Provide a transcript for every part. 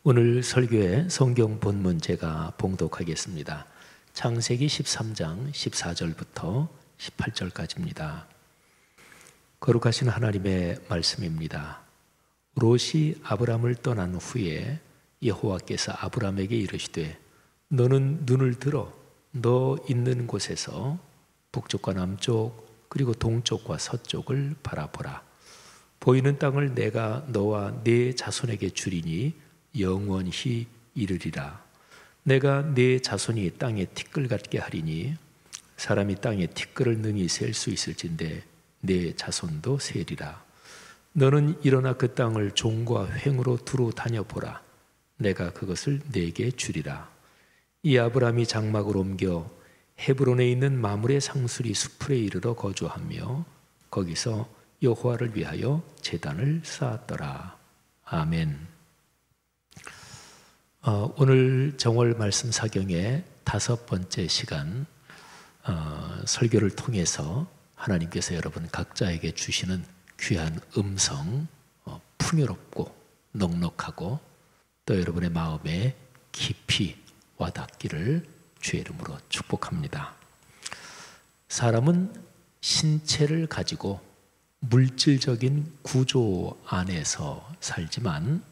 오늘 설교의 성경 본문 제가 봉독하겠습니다. 창세기 13장 14절부터 18절까지입니다. 거룩하신 하나님의 말씀입니다. 롯이 아브람을 떠난 후에 여호와께서 아브람에게 이르시되 너는 눈을 들어 너 있는 곳에서 북쪽과 남쪽 그리고 동쪽과 서쪽을 바라보라. 보이는 땅을 내가 너와 네 자손에게 주리니 영원히 이르리라. 내가 네 자손이 땅에 티끌 같게 하리니 사람이 땅에 티끌을 능히 셀 수 있을진데 네 자손도 세리라. 너는 일어나 그 땅을 종과 횡으로 두루 다녀보라. 내가 그것을 네게 주리라. 이 아브람이 장막을 옮겨 헤브론에 있는 마므레 상수리 수풀에 이르러 거주하며 거기서 여호와를 위하여 제단을 쌓았더라. 아멘. 오늘 정월 말씀 사경의 5번째 시간 설교를 통해서 하나님께서 여러분 각자에게 주시는 귀한 음성, 풍요롭고 넉넉하고 또 여러분의 마음에 깊이 와닿기를 주의 이름으로 축복합니다. 사람은 신체를 가지고 물질적인 구조 안에서 살지만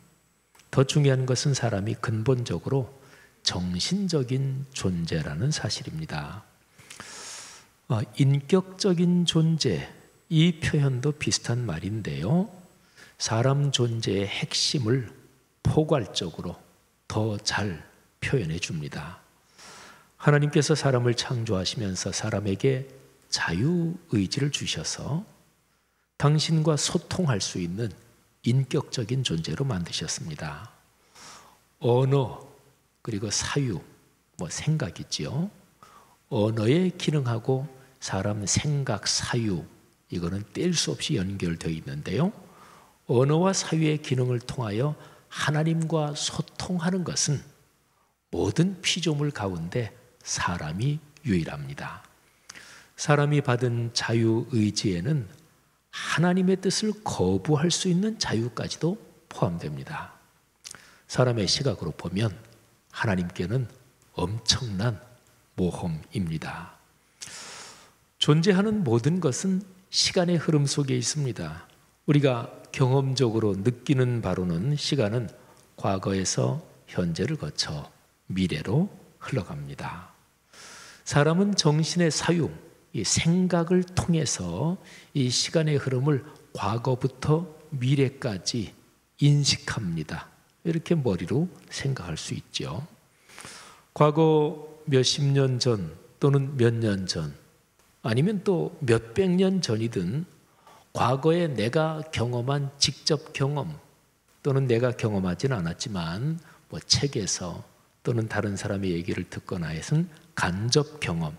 더 중요한 것은 사람이 근본적으로 정신적인 존재라는 사실입니다. 인격적인 존재, 이 표현도 비슷한 말인데요. 사람 존재의 핵심을 포괄적으로 더 잘 표현해 줍니다. 하나님께서 사람을 창조하시면서 사람에게 자유의지를 주셔서 당신과 소통할 수 있는 인격적인 존재로 만드셨습니다. 언어 그리고 사유, 생각이지요. 언어의 기능하고 사람 생각, 사유 이거는 뗄 수 없이 연결되어 있는데요. 언어와 사유의 기능을 통하여 하나님과 소통하는 것은 모든 피조물 가운데 사람이 유일합니다. 사람이 받은 자유의지에는 하나님의 뜻을 거부할 수 있는 자유까지도 포함됩니다. 사람의 시각으로 보면 하나님께는 엄청난 모험입니다. 존재하는 모든 것은 시간의 흐름 속에 있습니다. 우리가 경험적으로 느끼는 바로는 시간은 과거에서 현재를 거쳐 미래로 흘러갑니다. 사람은 정신의 사유, 이 생각을 통해서 이 시간의 흐름을 과거부터 미래까지 인식합니다. 이렇게 머리로 생각할 수 있죠. 과거 몇십 년 전 또는 몇 년 전 아니면 또 몇백 년 전이든 과거에 내가 경험한 직접 경험 또는 내가 경험하지는 않았지만 책에서 또는 다른 사람의 얘기를 듣거나 해서는 간접 경험,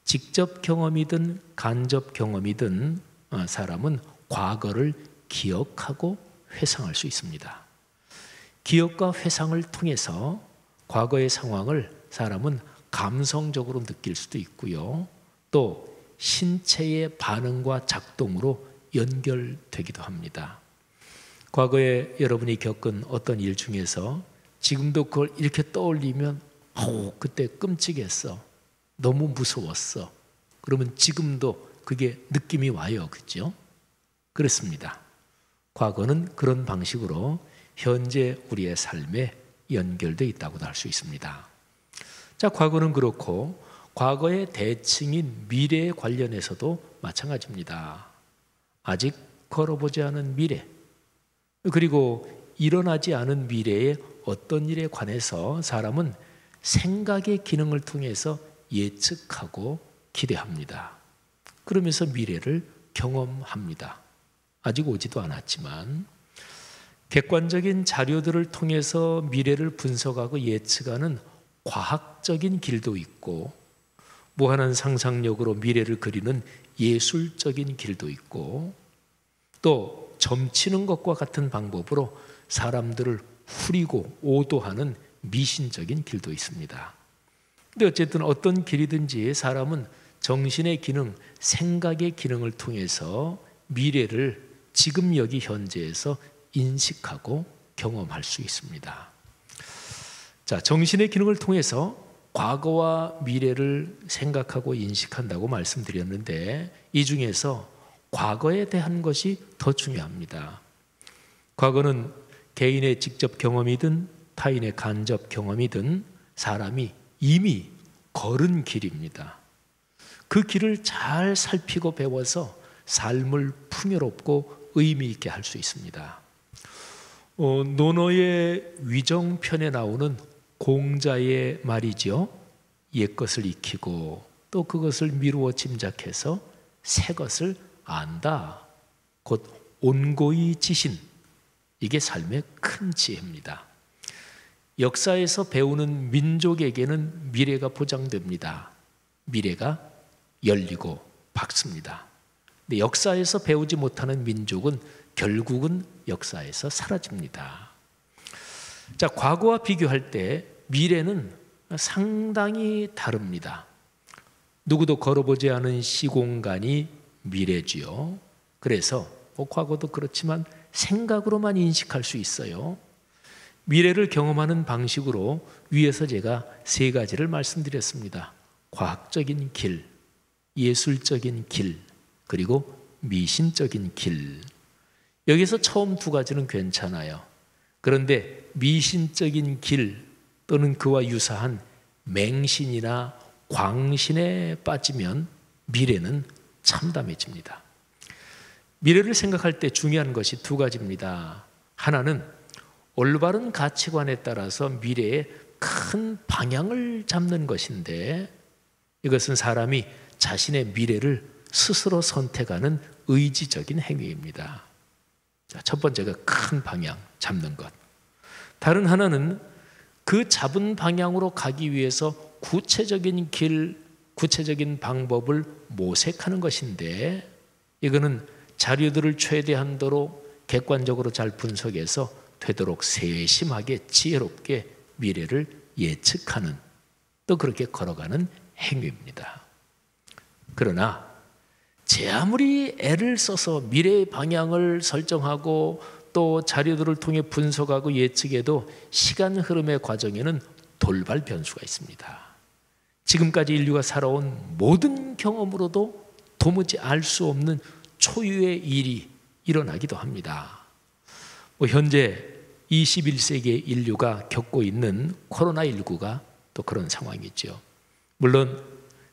직접 경험이든 간접 경험이든 사람은 과거를 기억하고 회상할 수 있습니다. 기억과 회상을 통해서 과거의 상황을 사람은 감성적으로 느낄 수도 있고요. 또 신체의 반응과 작동으로 연결되기도 합니다. 과거에 여러분이 겪은 어떤 일 중에서 지금도 그걸 이렇게 떠올리면 그때 끔찍했어. 너무 무서웠어. 그러면 지금도 그게 느낌이 와요. 그렇죠? 그렇습니다. 과거는 그런 방식으로 현재 우리의 삶에 연결되어 있다고도 할 수 있습니다. 자, 과거는 그렇고 과거의 대칭인 미래에 관련해서도 마찬가지입니다. 아직 걸어보지 않은 미래, 그리고 일어나지 않은 미래의 어떤 일에 관해서 사람은 생각의 기능을 통해서 예측하고 기대합니다. 그러면서 미래를 경험합니다. 아직 오지도 않았지만 객관적인 자료들을 통해서 미래를 분석하고 예측하는 과학적인 길도 있고 무한한 상상력으로 미래를 그리는 예술적인 길도 있고 또 점치는 것과 같은 방법으로 사람들을 후리고 오도하는 미신적인 길도 있습니다. 근데 어쨌든 어떤 길이든지 사람은 정신의 기능, 생각의 기능을 통해서 미래를 지금 여기 현재에서 인식하고 경험할 수 있습니다. 자, 정신의 기능을 통해서 과거와 미래를 생각하고 인식한다고 말씀드렸는데 이 중에서 과거에 대한 것이 더 중요합니다. 과거는 개인의 직접 경험이든 타인의 간접 경험이든 사람이 이미 걸은 길입니다. 그 길을 잘 살피고 배워서 삶을 풍요롭고 의미 있게 할 수 있습니다. 논어의 위정편에 나오는 공자의 말이죠. 옛것을 익히고 또 그것을 미루어 짐작해서 새 것을 안다. 곧 온고이 지신. 이게 삶의 큰 지혜입니다. 역사에서 배우는 민족에게는 미래가 보장됩니다. 미래가 열리고 밝습니다. 근데 역사에서 배우지 못하는 민족은 결국은 역사에서 사라집니다. 자, 과거와 비교할 때 미래는 상당히 다릅니다. 누구도 걸어보지 않은 시공간이 미래지요. 그래서 과거도 그렇지만 생각으로만 인식할 수 있어요. 미래를 경험하는 방식으로 위에서 제가 세 가지를 말씀드렸습니다. 과학적인 길, 예술적인 길, 그리고 미신적인 길. 여기서 처음 두 가지는 괜찮아요. 그런데 미신적인 길 또는 그와 유사한 맹신이나 광신에 빠지면 미래는 참담해집니다. 미래를 생각할 때 중요한 것이 두 가지입니다. 하나는 올바른 가치관에 따라서 미래의 큰 방향을 잡는 것인데 이것은 사람이 자신의 미래를 스스로 선택하는 의지적인 행위입니다. 자, 첫 번째가 큰 방향 잡는 것. 다른 하나는 그 잡은 방향으로 가기 위해서 구체적인 길, 구체적인 방법을 모색하는 것인데 이거는 자료들을 최대한도로 객관적으로 잘 분석해서 되도록 세심하게 지혜롭게 미래를 예측하는 또 그렇게 걸어가는 행위입니다. 그러나 제 아무리 애를 써서 미래의 방향을 설정하고 또 자료들을 통해 분석하고 예측해도 시간 흐름의 과정에는 돌발 변수가 있습니다. 지금까지 인류가 살아온 모든 경험으로도 도무지 알 수 없는 초유의 일이 일어나기도 합니다. 현재 21세기의 인류가 겪고 있는 코로나19가 또 그런 상황이죠. 물론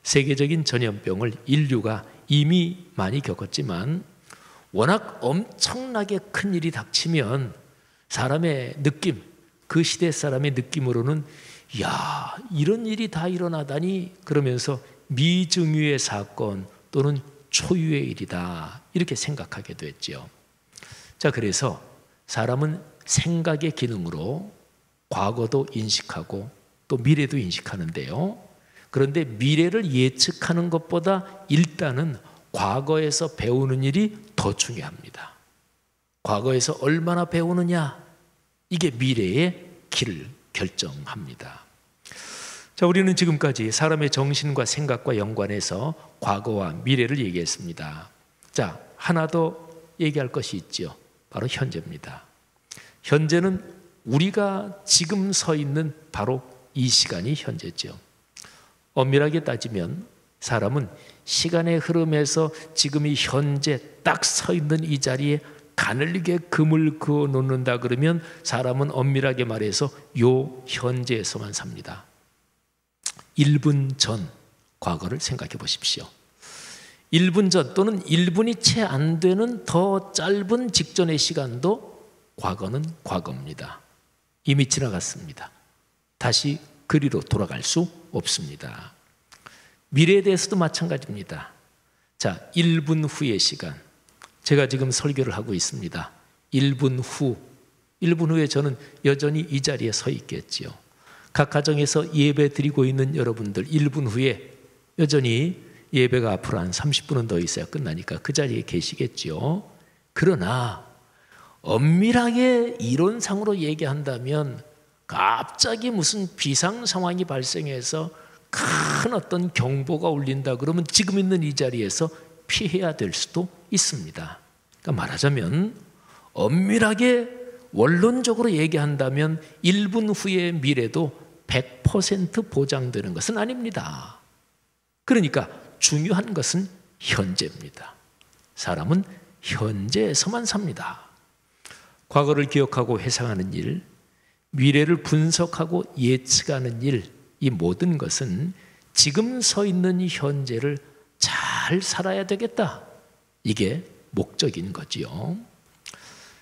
세계적인 전염병을 인류가 이미 많이 겪었지만 워낙 엄청나게 큰 일이 닥치면 사람의 느낌, 그 시대 사람의 느낌으로는 야, 이런 일이 다 일어나다니 그러면서 미증유의 사건 또는 초유의 일이다 이렇게 생각하게 됐죠. 자, 그래서 사람은 생각의 기능으로 과거도 인식하고 또 미래도 인식하는데요. 그런데 미래를 예측하는 것보다 일단은 과거에서 배우는 일이 더 중요합니다. 과거에서 얼마나 배우느냐, 이게 미래의 길을 결정합니다. 자, 우리는 지금까지 사람의 정신과 생각과 연관해서 과거와 미래를 얘기했습니다. 자, 하나 더 얘기할 것이 있죠. 바로 현재입니다. 현재는 우리가 지금 서 있는 바로 이 시간이 현재죠. 엄밀하게 따지면 사람은 시간의 흐름에서 지금 이 현재 딱 서 있는 이 자리에 가늘리게 금을 그어 놓는다 그러면 사람은 엄밀하게 말해서 요 현재에서만 삽니다. 1분 전 과거를 생각해 보십시오. 1분 전 또는 1분이 채 안 되는 더 짧은 직전의 시간도 과거는 과거입니다. 이미 지나갔습니다. 다시 그리로 돌아갈 수 없습니다. 미래에 대해서도 마찬가지입니다. 자, 1분 후의 시간. 제가 지금 설교를 하고 있습니다. 1분 후에 저는 여전히 이 자리에 서 있겠지요. 각 가정에서 예배 드리고 있는 여러분들 1분 후에 여전히 예배가 앞으로 한 30분은 더 있어야 끝나니까 그 자리에 계시겠지요. 그러나 엄밀하게 이론상으로 얘기한다면 갑자기 무슨 비상 상황이 발생해서 큰 어떤 경보가 울린다 그러면 지금 있는 이 자리에서 피해야 될 수도 있습니다. 그러니까 말하자면 엄밀하게 원론적으로 얘기한다면 1분 후의 미래도 100% 보장되는 것은 아닙니다. 그러니까 중요한 것은 현재입니다. 사람은 현재에서만 삽니다. 과거를 기억하고 회상하는 일, 미래를 분석하고 예측하는 일, 이 모든 것은 지금 서 있는 이 현재를 잘 살아야 되겠다. 이게 목적인 거지요.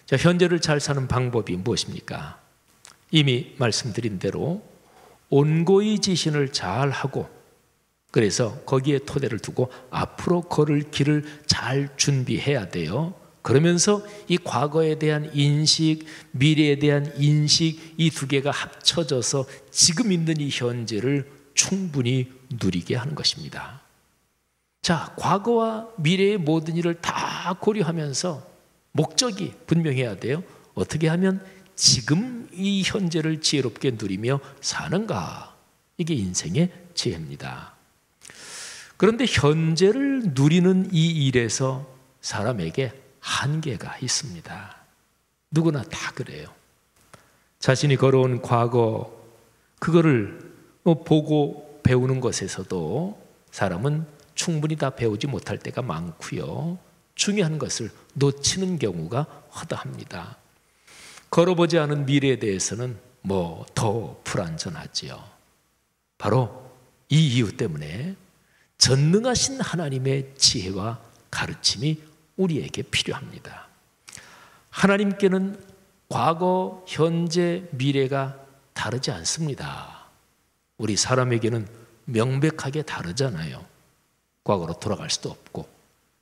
자, 현재를 잘 사는 방법이 무엇입니까? 이미 말씀드린 대로 온고의 지신을 잘 하고, 그래서 거기에 토대를 두고 앞으로 걸을 길을 잘 준비해야 돼요. 그러면서 이 과거에 대한 인식, 미래에 대한 인식, 이 두 개가 합쳐져서 지금 있는 이 현재를 충분히 누리게 하는 것입니다. 자, 과거와 미래의 모든 일을 다 고려하면서 목적이 분명해야 돼요. 어떻게 하면 지금 이 현재를 지혜롭게 누리며 사는가? 이게 인생의 지혜입니다. 그런데 현재를 누리는 이 일에서 사람에게 한계가 있습니다. 누구나 다 그래요. 자신이 걸어온 과거, 그거를 보고 배우는 것에서도 사람은 충분히 다 배우지 못할 때가 많고요. 중요한 것을 놓치는 경우가 허다합니다. 걸어보지 않은 미래에 대해서는 더 불안전하지요. 바로 이 이유 때문에 전능하신 하나님의 지혜와 가르침이 우리에게 필요합니다. 하나님께는 과거, 현재, 미래가 다르지 않습니다. 우리 사람에게는 명백하게 다르잖아요. 과거로 돌아갈 수도 없고,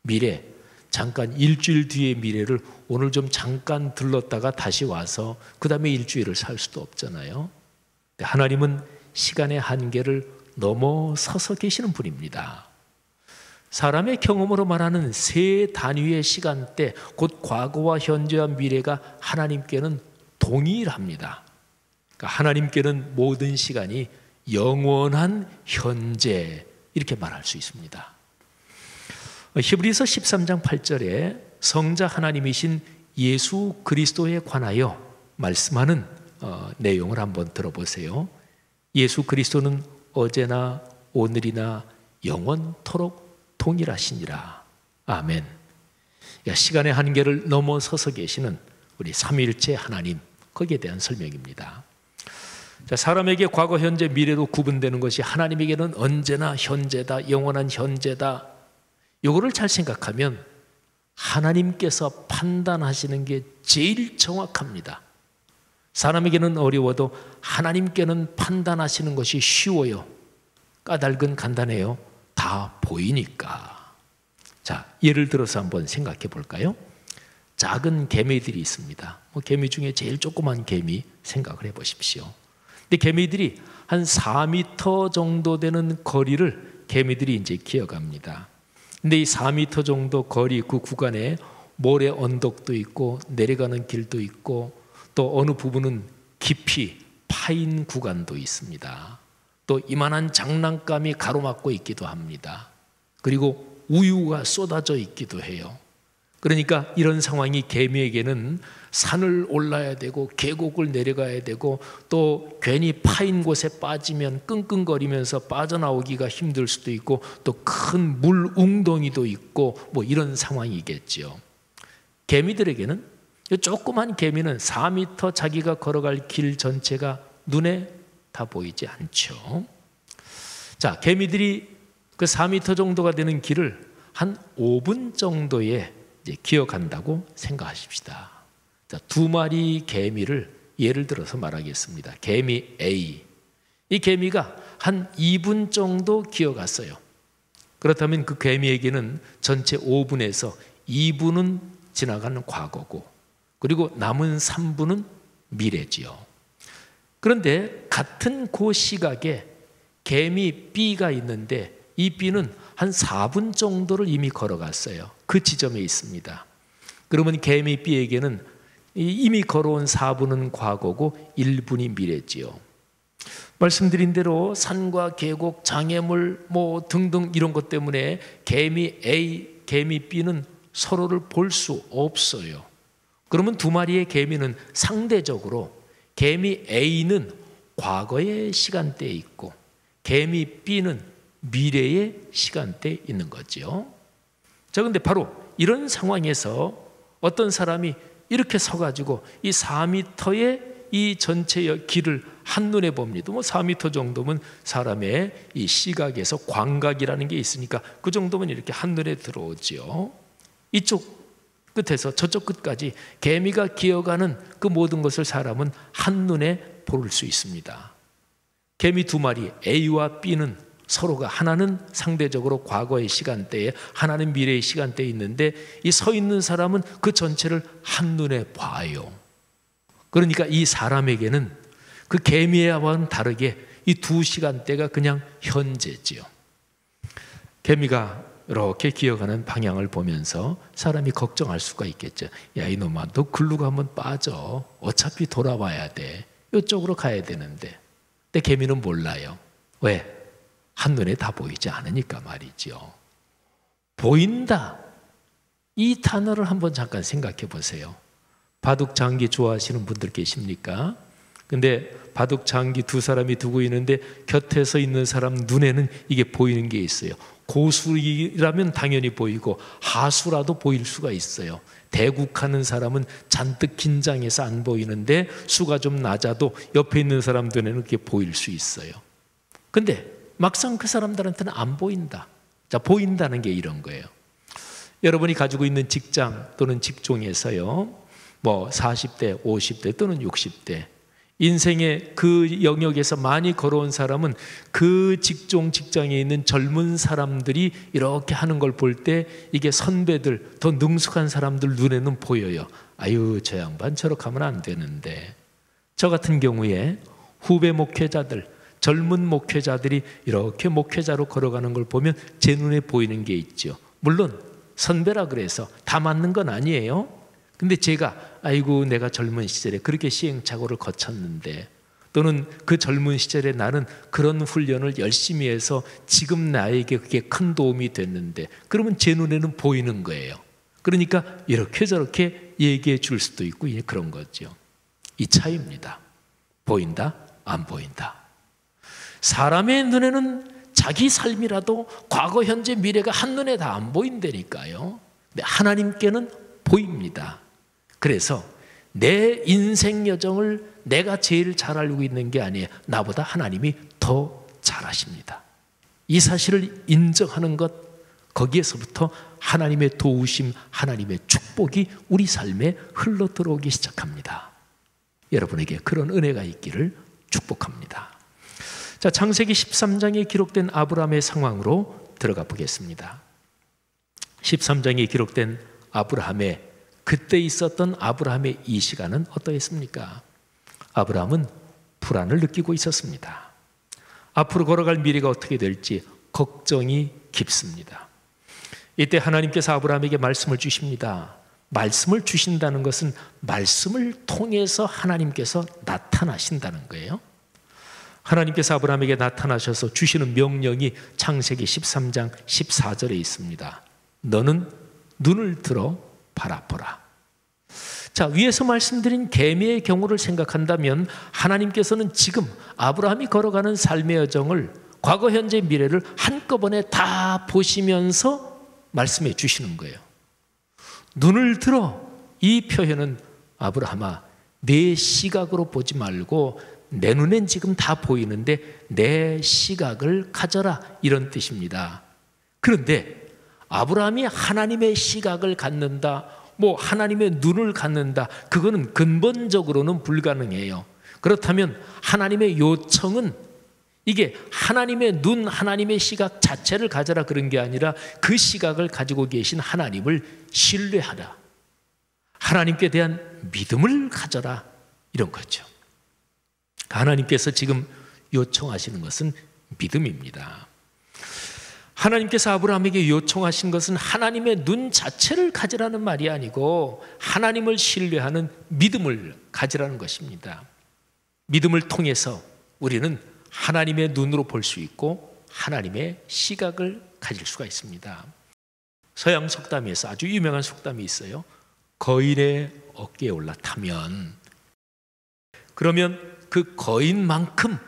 미래, 잠깐 일주일 뒤의 미래를 오늘 좀 잠깐 들렀다가 다시 와서 그 다음에 일주일을 살 수도 없잖아요. 하나님은 시간의 한계를 넘어서서 계시는 분입니다. 사람의 경험으로 말하는 세 단위의 시간대, 곧 과거와 현재와 미래가 하나님께는 동일합니다. 그러니까 하나님께는 모든 시간이 영원한 현재, 이렇게 말할 수 있습니다. 히브리서 13장 8절에 성자 하나님이신 예수 그리스도에 관하여 말씀하는 내용을 한번 들어보세요. 예수 그리스도는 어제나 오늘이나 영원토록 동일하시니라. 아멘. 그러니까 시간의 한계를 넘어서서 계시는 우리 삼위일체 하나님, 거기에 대한 설명입니다. 자, 사람에게 과거, 현재, 미래로 구분되는 것이 하나님에게는 언제나 현재다, 영원한 현재다. 이거를 잘 생각하면 하나님께서 판단하시는 게 제일 정확합니다. 사람에게는 어려워도 하나님께는 판단하시는 것이 쉬워요. 까닭은 간단해요. 다 보이니까. 자, 예를 들어서 한번 생각해 볼까요? 작은 개미들이 있습니다. 개미 중에 제일 조그만 개미 생각을 해 보십시오. 근데 개미들이 한 4m 정도 되는 거리를 개미들이 이제 기어갑니다. 근데 이 4m 정도 거리, 그 구간에 모래 언덕도 있고 내려가는 길도 있고 또 어느 부분은 깊이 파인 구간도 있습니다. 또 이만한 장난감이 가로막고 있기도 합니다. 그리고 우유가 쏟아져 있기도 해요. 그러니까 이런 상황이 개미에게는 산을 올라야 되고 계곡을 내려가야 되고 또 괜히 파인 곳에 빠지면 끙끙거리면서 빠져나오기가 힘들 수도 있고 또 큰 물 웅덩이도 있고 이런 상황이겠죠. 개미들에게는, 조그만 개미는 4m 자기가 걸어갈 길 전체가 눈에 다 보이지 않죠. 자, 개미들이 그 4m 정도가 되는 길을 한 5분 정도에 이제 기어간다고 생각하십시다. 자, 2마리 개미를 예를 들어서 말하겠습니다. 개미 A, 이 개미가 한 2분 정도 기어갔어요. 그렇다면 그 개미에게는 전체 5분에서 2분은 지나가는 과거고, 그리고 남은 3분은 미래지요. 그런데 같은 그 시각에 개미 B가 있는데 이 B는 한 4분 정도를 이미 걸어갔어요. 그 지점에 있습니다. 그러면 개미 B에게는 이미 걸어온 4분은 과거고 1분이 미래지요. 말씀드린 대로 산과 계곡, 장애물 등등 이런 것 때문에 개미 A, 개미 B는 서로를 볼 수 없어요. 그러면 2마리의 개미는 상대적으로 개미 A는 과거의 시간대에 있고 개미 B는 미래의 시간대에 있는 거죠. 자, 근데 바로 이런 상황에서 어떤 사람이 이렇게 서가지고 이 4m의 이 전체의 길을 한눈에 봅니다. 4m 정도면 사람의 이 시각에서 광각이라는 게 있으니까 그 정도면 이렇게 한눈에 들어오죠. 이쪽 끝에서 저쪽 끝까지 개미가 기어가는 그 모든 것을 사람은 한눈에 볼 수 있습니다. 개미 두 마리 A와 B는 서로가 하나는 상대적으로 과거의 시간대에 하나는 미래의 시간대에 있는데 이 서 있는 사람은 그 전체를 한눈에 봐요. 그러니까 이 사람에게는 그 개미와는 다르게 이 두 시간대가 그냥 현재지요. 개미가 이렇게 기어가는 방향을 보면서 사람이 걱정할 수가 있겠죠. 야, 이놈아, 너 글로 가면 빠져. 어차피 돌아와야 돼. 이쪽으로 가야 되는데. 근데 개미는 몰라요. 왜? 한눈에 다 보이지 않으니까 말이죠. 보인다. 이 단어를 한번 잠깐 생각해 보세요. 바둑 장기 좋아하시는 분들 계십니까? 근데 바둑 장기 두 사람이 두고 있는데 곁에서 있는 사람 눈에는 이게 보이는 게 있어요. 고수라면 당연히 보이고 하수라도 보일 수가 있어요. 대국하는 사람은 잔뜩 긴장해서 안 보이는데 수가 좀 낮아도 옆에 있는 사람 눈에는 그게 보일 수 있어요. 근데 막상 그 사람들한테는 안 보인다. 자, 보인다는 게 이런 거예요. 여러분이 가지고 있는 직장 또는 직종에서요, 40대, 50대 또는 60대 인생의 그 영역에서 많이 걸어온 사람은 그 직장에 있는 젊은 사람들이 이렇게 하는 걸 볼 때 이게 선배들, 더 능숙한 사람들 눈에는 보여요. 아유, 저 양반 저렇게 하면 안 되는데. 저 같은 경우에 후배 목회자들, 젊은 목회자들이 이렇게 목회자로 걸어가는 걸 보면 제 눈에 보이는 게 있죠. 물론 선배라 그래서 다 맞는 건 아니에요. 근데 제가 아이고 내가 젊은 시절에 그렇게 시행착오를 거쳤는데 또는 그 젊은 시절에 나는 그런 훈련을 열심히 해서 지금 나에게 그게 큰 도움이 됐는데 그러면 제 눈에는 보이는 거예요. 그러니까 이렇게 저렇게 얘기해 줄 수도 있고 그런 거죠. 이 차이입니다. 보인다, 안 보인다. 사람의 눈에는 자기 삶이라도 과거, 현재, 미래가 한눈에 다 안 보인다니까요. 근데 하나님께는 보입니다. 그래서 내 인생 여정을 내가 제일 잘 알고 있는 게 아니에요. 나보다 하나님이 더 잘 아십니다. 이 사실을 인정하는 것, 거기에서부터 하나님의 도우심, 하나님의 축복이 우리 삶에 흘러 들어오기 시작합니다. 여러분에게 그런 은혜가 있기를 축복합니다. 자, 창세기 13장에 기록된 아브라함의 상황으로 들어가 보겠습니다. 13장에 기록된 아브라함의 그때 있었던 아브라함의 이 시간은 어떠했습니까? 아브라함은 불안을 느끼고 있었습니다. 앞으로 걸어갈 미래가 어떻게 될지 걱정이 깊습니다. 이때 하나님께서 아브라함에게 말씀을 주십니다. 말씀을 주신다는 것은 말씀을 통해서 하나님께서 나타나신다는 거예요. 하나님께서 아브라함에게 나타나셔서 주시는 명령이 창세기 13장 14절에 있습니다. 너는 눈을 들어 바라보라. 자, 위에서 말씀드린 개미의 경우를 생각한다면 하나님께서는 지금 아브라함이 걸어가는 삶의 여정을 과거, 현재, 미래를 한꺼번에 다 보시면서 말씀해 주시는 거예요. 눈을 들어, 이 표현은 아브라함아, 내 시각으로 보지 말고 내 눈엔 지금 다 보이는데 내 시각을 가져라, 이런 뜻입니다. 그런데 아브라함이 하나님의 시각을 갖는다, 하나님의 눈을 갖는다, 그거는 근본적으로는 불가능해요. 그렇다면 하나님의 요청은 이게 하나님의 눈, 하나님의 시각 자체를 가져라 그런 게 아니라 그 시각을 가지고 계신 하나님을 신뢰하라, 하나님께 대한 믿음을 가져라, 이런 거죠. 하나님께서 지금 요청하시는 것은 믿음입니다. 하나님께서 아브라함에게 요청하신 것은 하나님의 눈 자체를 가지라는 말이 아니고 하나님을 신뢰하는 믿음을 가지라는 것입니다. 믿음을 통해서 우리는 하나님의 눈으로 볼 수 있고 하나님의 시각을 가질 수가 있습니다. 서양 속담에서 아주 유명한 속담이 있어요. 거인의 어깨에 올라타면, 그러면 그 거인만큼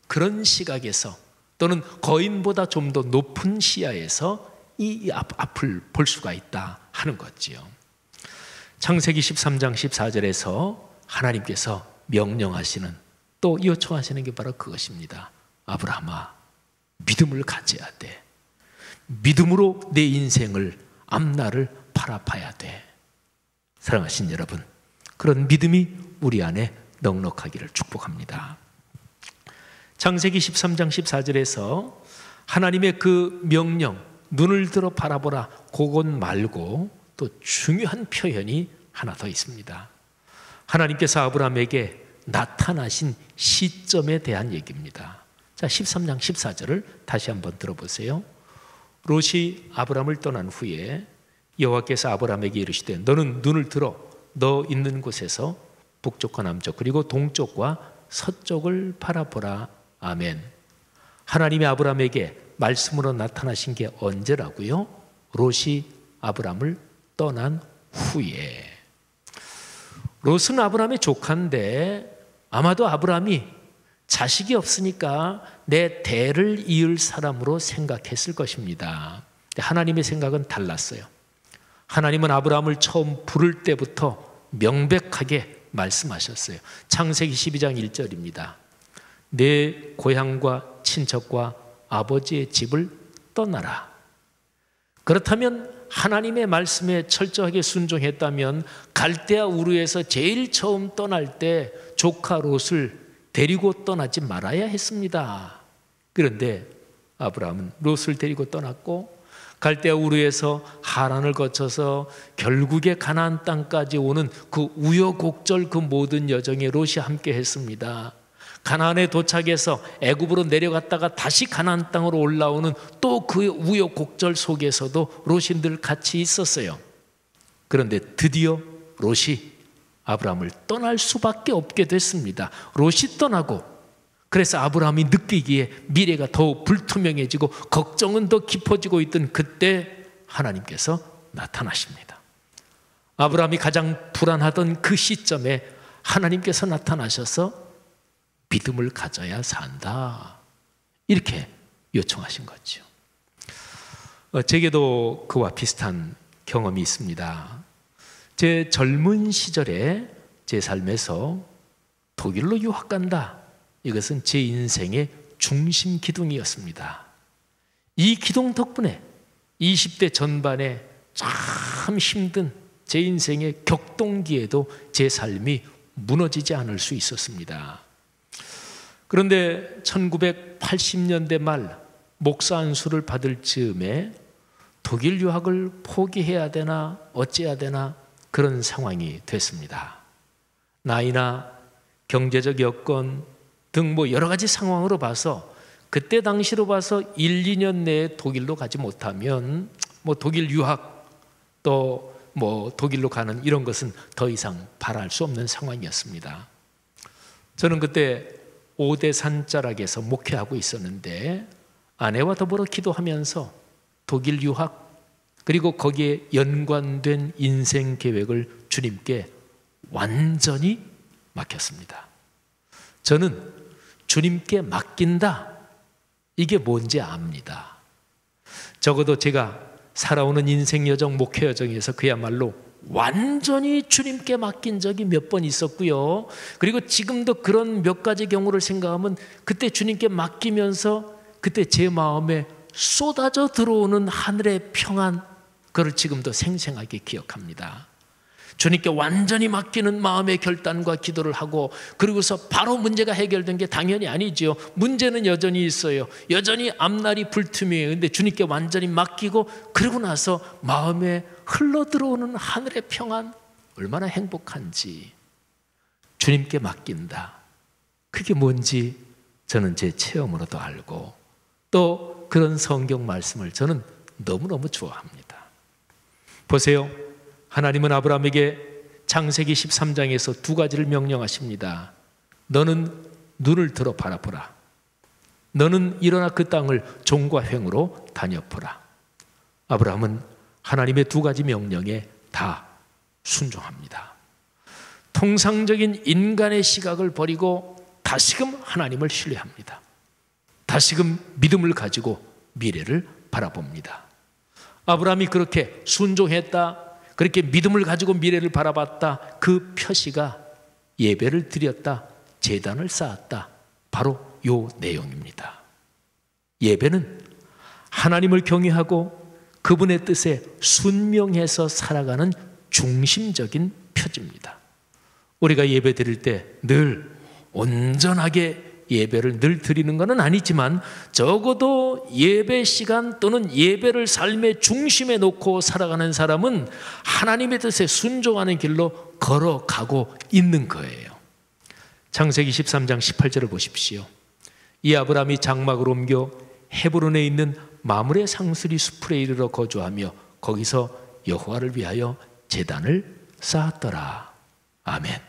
그런 시각에서 또는 거인보다 좀 더 높은 시야에서 이 앞을 볼 수가 있다 하는 거지요. 창세기 13장 14절에서 하나님께서 명령하시는 또 요청하시는 게 바로 그것입니다. 아브라함아, 믿음을 가져야 돼. 믿음으로 내 인생을 앞날을 바라봐야 돼. 사랑하신 여러분, 그런 믿음이 우리 안에 넉넉하기를 축복합니다. 창세기 13장 14절에서 하나님의 그 명령, 눈을 들어 바라보라, 그것 말고 또 중요한 표현이 하나 더 있습니다. 하나님께서 아브라함에게 나타나신 시점에 대한 얘기입니다. 자, 13장 14절을 다시 한번 들어보세요. 롯이 아브라함을 떠난 후에 여호와께서 아브라함에게 이르시되 너는 눈을 들어 너 있는 곳에서 북쪽과 남쪽 그리고 동쪽과 서쪽을 바라보라. 아멘. 하나님이 아브라함에게 말씀으로 나타나신 게 언제라고요? 롯이 아브라함을 떠난 후에. 롯은 아브라함의 조카인데 아마도 아브라함이 자식이 없으니까 내 대를 이을 사람으로 생각했을 것입니다. 하나님의 생각은 달랐어요. 하나님은 아브라함을 처음 부를 때부터 명백하게 말씀하셨어요. 창세기 12장 1절입니다. 내 고향과 친척과 아버지의 집을 떠나라. 그렇다면 하나님의 말씀에 철저하게 순종했다면 갈대아 우르에서 제일 처음 떠날 때 조카 롯을 데리고 떠나지 말아야 했습니다. 그런데 아브라함은 롯을 데리고 떠났고 갈대아 우르에서 하란을 거쳐서 결국에 가나안 땅까지 오는 그 우여곡절 그 모든 여정에 롯이 함께 했습니다. 가나안에 도착해서 애굽으로 내려갔다가 다시 가나안 땅으로 올라오는 또 그 우여곡절 속에서도 롯이 늘 같이 있었어요. 그런데 드디어 롯이 아브라함을 떠날 수밖에 없게 됐습니다. 롯이 떠나고 그래서 아브라함이 느끼기에 미래가 더욱 불투명해지고 걱정은 더 깊어지고 있던 그때 하나님께서 나타나십니다. 아브라함이 가장 불안하던 그 시점에 하나님께서 나타나셔서 믿음을 가져야 산다, 이렇게 요청하신 거죠. 제게도 그와 비슷한 경험이 있습니다. 제 젊은 시절에 제 삶에서 독일로 유학 간다, 이것은 제 인생의 중심 기둥이었습니다. 이 기둥 덕분에 20대 전반에 참 힘든 제 인생의 격동기에도 제 삶이 무너지지 않을 수 있었습니다. 그런데 1980년대 말 목사 안수를 받을 즈음에 독일 유학을 포기해야 되나 어찌해야 되나 그런 상황이 됐습니다. 나이나 경제적 여건 등 여러 가지 상황으로 봐서 그때 당시로 봐서 1, 2년 내에 독일로 가지 못하면 독일 유학 또 독일로 가는 이런 것은 더 이상 바랄 수 없는 상황이었습니다. 저는 그때 오대산 자락에서 목회하고 있었는데 아내와 더불어 기도하면서 독일 유학 그리고 거기에 연관된 인생 계획을 주님께 완전히 맡겼습니다. 저는 주님께 맡긴다, 이게 뭔지 압니다. 적어도 제가 살아오는 인생 여정, 목회 여정에서 그야말로 완전히 주님께 맡긴 적이 몇 번 있었고요. 그리고 지금도 그런 몇 가지 경우를 생각하면 그때 주님께 맡기면서 그때 제 마음에 쏟아져 들어오는 하늘의 평안, 그걸 지금도 생생하게 기억합니다. 주님께 완전히 맡기는 마음의 결단과 기도를 하고 그리고서 바로 문제가 해결된 게 당연히 아니죠. 문제는 여전히 있어요. 여전히 앞날이 불투명해요. 근데 주님께 완전히 맡기고 그러고 나서 마음에 흘러들어오는 하늘의 평안, 얼마나 행복한지. 주님께 맡긴다, 그게 뭔지 저는 제 체험으로도 알고 또 그런 성경 말씀을 저는 너무너무 좋아합니다. 보세요. 하나님은 아브라함에게 창세기 13장에서 두 가지를 명령하십니다. 너는 눈을 들어 바라보라. 너는 일어나 그 땅을 종과 횡으로 다녀보라. 아브라함은 하나님의 두 가지 명령에 다 순종합니다. 통상적인 인간의 시각을 버리고 다시금 하나님을 신뢰합니다. 다시금 믿음을 가지고 미래를 바라봅니다. 아브라함이 그렇게 순종했다, 그렇게 믿음을 가지고 미래를 바라봤다, 그 표시가 예배를 드렸다, 제단을 쌓았다, 바로 요 내용입니다. 예배는 하나님을 경외하고 그분의 뜻에 순명해서 살아가는 중심적인 표지입니다. 우리가 예배 드릴 때 늘 온전하게 예배를 늘 드리는 것은 아니지만 적어도 예배 시간 또는 예배를 삶의 중심에 놓고 살아가는 사람은 하나님의 뜻에 순종하는 길로 걸어가고 있는 거예요. 창세기 13장 18절을 보십시오. 이 아브라함이 장막을 옮겨 헤브론에 있는 마므레 상수리 수풀에 이르러 거주하며 거기서 여호와를 위하여 제단을 쌓았더라. 아멘.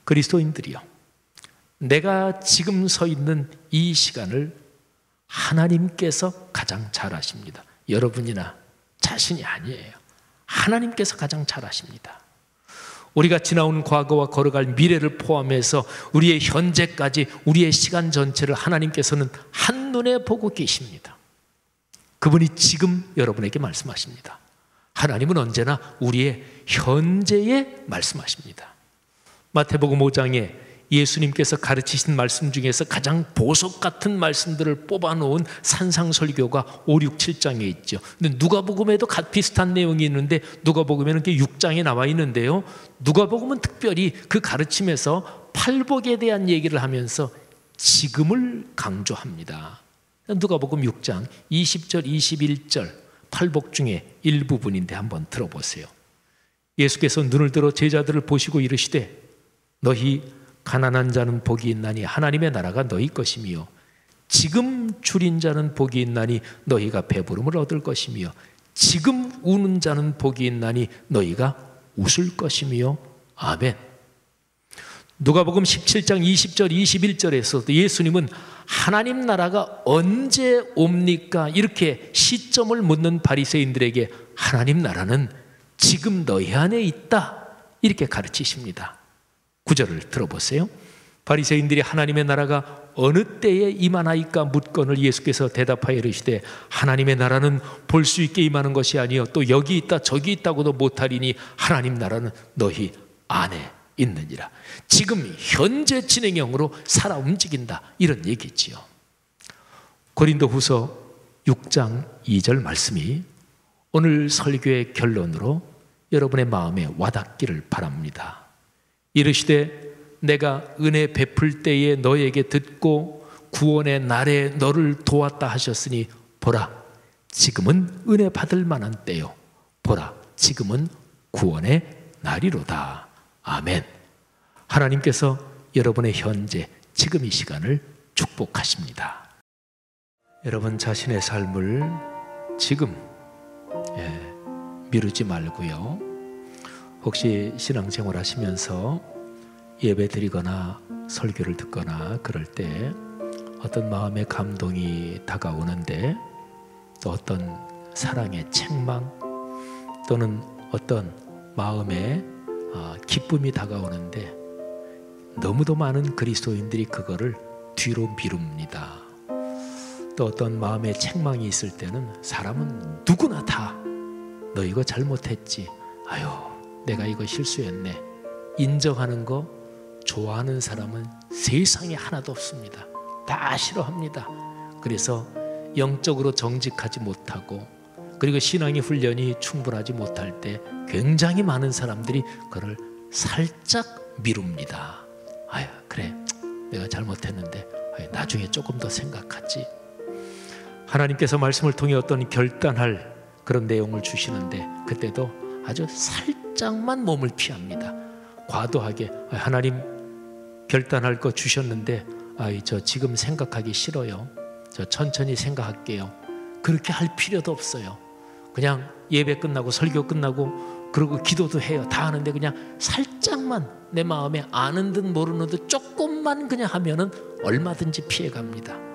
그리스도인들이요, 내가 지금 서 있는 이 시간을 하나님께서 가장 잘 아십니다. 여러분이나 자신이 아니에요. 하나님께서 가장 잘 아십니다. 우리가 지나온 과거와 걸어갈 미래를 포함해서 우리의 현재까지 우리의 시간 전체를 하나님께서는 한눈에 보고 계십니다. 그분이 지금 여러분에게 말씀하십니다. 하나님은 언제나 우리의 현재에 말씀하십니다. 마태복음 5장에 예수님께서 가르치신 말씀 중에서 가장 보석 같은 말씀들을 뽑아놓은 산상설교가 5, 6, 7장에 있죠. 근데 누가복음에도 비슷한 내용이 있는데 누가복음에는 6장에 나와 있는데요, 누가복음은 특별히 그 가르침에서 팔복에 대한 얘기를 하면서 지금을 강조합니다. 누가복음 6장 20절 21절 팔복 중에 일부분인데 한번 들어보세요. 예수께서 눈을 들어 제자들을 보시고 이르시되 너희 가난한 자는 복이 있나니 하나님의 나라가 너희 것이며 지금 줄인 자는 복이 있나니 너희가 배부름을 얻을 것이며 지금 우는 자는 복이 있나니 너희가 웃을 것이며 아멘. 누가복음 17장 20절 21절에서도 예수님은 하나님 나라가 언제 옵니까? 이렇게 시점을 묻는 바리새인들에게 하나님 나라는 지금 너희 안에 있다, 이렇게 가르치십니다. 9절을 들어보세요. 바리새인들이 하나님의 나라가 어느 때에 임하나이까 묻거늘 예수께서 대답하여 이르시되 하나님의 나라는 볼 수 있게 임하는 것이 아니요 또 여기 있다 저기 있다고도 못하리니 하나님 나라는 너희 안에 있느니라. 지금 현재 진행형으로 살아 움직인다, 이런 얘기지요. 고린도후서 6장 2절 말씀이 오늘 설교의 결론으로 여러분의 마음에 와닿기를 바랍니다. 이르시되 내가 은혜 베풀 때에 너에게 듣고 구원의 날에 너를 도왔다 하셨으니 보라 지금은 은혜 받을 만한 때요 보라 지금은 구원의 날이로다. 아멘. 하나님께서 여러분의 현재 지금 이 시간을 축복하십니다. 여러분 자신의 삶을 지금 미루지 말고요, 혹시 신앙생활 하시면서 예배 드리거나 설교를 듣거나 그럴 때 어떤 마음의 감동이 다가오는데 또 어떤 사랑의 책망 또는 어떤 마음의 기쁨이 다가오는데 너무도 많은 그리스도인들이 그거를 뒤로 미룹니다. 또 어떤 마음의 책망이 있을 때는 사람은 누구나 다 너 이거 잘못했지, 아유 내가 이거 실수했네, 인정하는 거 좋아하는 사람은 세상에 하나도 없습니다. 다 싫어합니다. 그래서 영적으로 정직하지 못하고 그리고 신앙의 훈련이 충분하지 못할 때 굉장히 많은 사람들이 그걸 살짝 미룹니다. 아유 그래 내가 잘못했는데 나중에 조금 더 생각하지. 하나님께서 말씀을 통해 어떤 결단할 그런 내용을 주시는데 그때도 아주 살짝만 몸을 피합니다. 과도하게 하나님 결단할 거 주셨는데 저 지금 생각하기 싫어요, 저 천천히 생각할게요, 그렇게 할 필요도 없어요. 그냥 예배 끝나고 설교 끝나고 그러고 기도도 해요. 다 하는데 그냥 살짝만 내 마음에 아는 듯 모르는 듯 조금만 그냥 하면은 얼마든지 피해갑니다.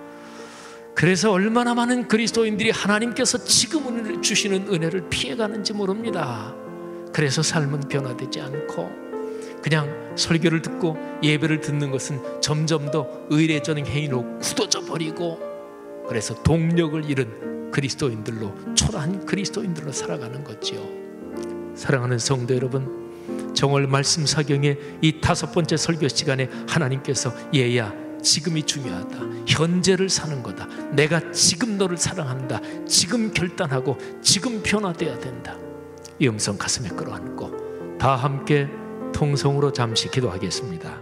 그래서 얼마나 많은 그리스도인들이 하나님께서 지금 주시는 은혜를 피해가는지 모릅니다. 그래서 삶은 변화되지 않고 그냥 설교를 듣고 예배를 듣는 것은 점점 더 의례적인 행위로 굳어져 버리고, 그래서 동력을 잃은 그리스도인들로, 초라한 그리스도인들로 살아가는 거지요. 사랑하는 성도 여러분, 정월 말씀 사경의 이 5번째 설교 시간에 하나님께서 얘야, 지금이 중요하다. 현재를 사는 거다. 내가 지금 너를 사랑한다. 지금 결단하고 지금 변화되어야 된다. 이 음성 가슴에 끌어안고 다 함께 통성으로 잠시 기도하겠습니다.